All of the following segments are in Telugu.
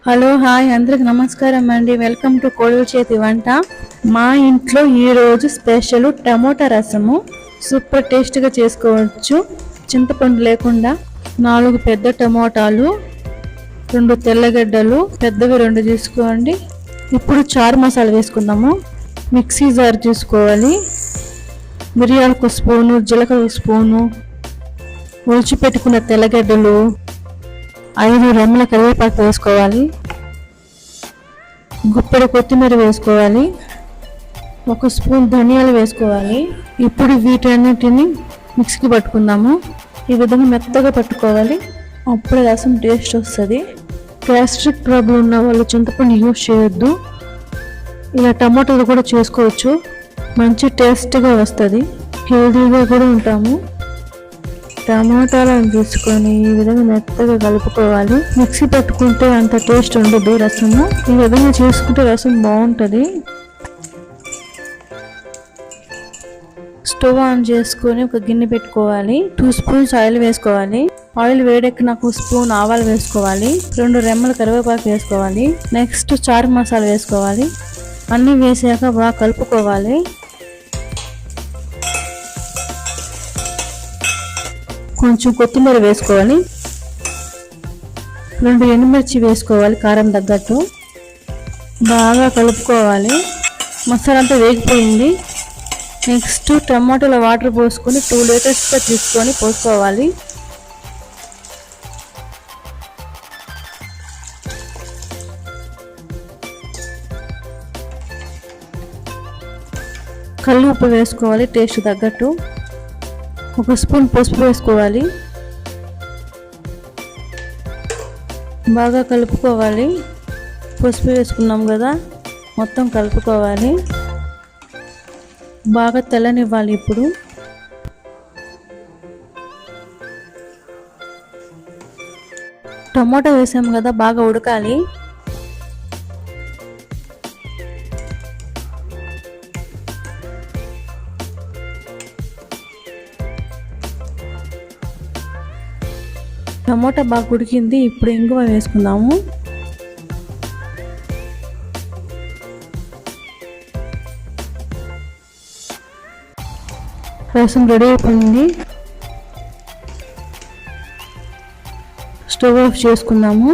హలో హాయ్ అందరికి నమస్కారం అండి. వెల్కమ్ టు కోడల చేతి వంట. మా ఇంట్లో ఈరోజు స్పెషల్ టమోటా రసము సూపర్ టేస్ట్గా చేసుకోవచ్చు. చింతపండు లేకుండా 4 పెద్ద టమోటాలు, 2 తెల్లగడ్డలు పెద్దవి 2 తీసుకోండి. ఇప్పుడు చారు మసాలా వేసుకుందాము. మిక్సీ జార్ తీసుకోవాలి. మిరియాలకు స్పూను, జీలకర్ర స్పూను, ఒలిచి పెట్టుకున్న తెల్లగడ్డలు, 5 రెమ్మల కరివేపాకు వేసుకోవాలి. గుప్పెడు కొత్తిమీర వేసుకోవాలి. 1 స్పూన్ ధనియాలు వేసుకోవాలి. ఇప్పుడు వీటన్నిటిని మిక్సీకి పట్టుకుందాము. ఈ విధంగా మెత్తగా పట్టుకోవాలి. అప్పుడే రసం టేస్ట్ వస్తుంది. గ్యాస్ట్రిక్ ప్రాబ్లం ఉన్న వాళ్ళు చింతపండు యూజ్ చేయొద్దు. ఇలా టమాటాలు కూడా చేసుకోవచ్చు. మంచి టేస్ట్గా వస్తుంది. హెల్తీగా కూడా ఉంటాము. టమాటాలను తీసుకొని ఈ విధంగా మెత్తగా కలుపుకోవాలి. మిక్సీ పట్టుకుంటే అంత టేస్ట్ ఉండదు రసము. ఈ విధంగా చేసుకుంటే రసం బాగుంటుంది. స్టవ్ ఆన్ చేసుకొని ఒక గిన్నె పెట్టుకోవాలి. 2 స్పూన్స్ ఆయిల్ వేసుకోవాలి. ఆయిల్ వేడెక్కిన 1 స్పూన్ ఆవాలు వేసుకోవాలి. 2 రెమ్మల కరివేపాకు వేసుకోవాలి. నెక్స్ట్ చారు మసాలా వేసుకోవాలి. అన్నీ వేసాక బాగా కలుపుకోవాలి. కొంచెం కొత్తిమీర వేసుకోవాలి. 2 ఎండుమిర్చి వేసుకోవాలి కారం తగ్గట్టు. బాగా కలుపుకోవాలి. మసాలా అంతా వేగిపోయింది. నెక్స్ట్ టమాటాల వాటర్ పోసుకొని 2 లీటర్స్గా తీసుకొని పోసుకోవాలి. కల్లు ఉప్పు వేసుకోవాలి టేస్ట్ తగ్గట్టు. 1 స్పూన్ పసుపు వేసుకోవాలి. బాగా కలుపుకోవాలి. పసుపు వేసుకున్నాం కదా, మొత్తం కలుపుకోవాలి. బాగా తెల్లనివ్వాలి. ఇప్పుడు టమాటా వేసాం కదా, బాగా ఉడకాలి. టమోటా బాగా ఉడికింది. ఇప్పుడు ఇంగువ వేసుకుందాము. రసం రెడీ అయిపోయింది. స్టవ్ ఆఫ్ చేసుకుందాము.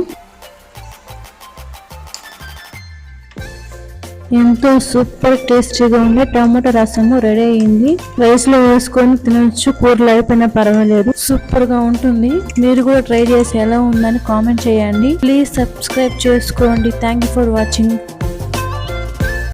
ఎంతో సూపర్ టేస్టీగా ఉండే టమాటా రసము రెడీ అయింది. రైస్ లో వేసుకొని తినొచ్చు. కూరలు అయిపోయినా పర్వాలేదు, సూపర్ గా ఉంటుంది. మీరు కూడా ట్రై చేసి ఎలా ఉందని కామెంట్ చేయండి. ప్లీజ్ సబ్స్క్రైబ్ చేసుకోండి. Thank you for watching.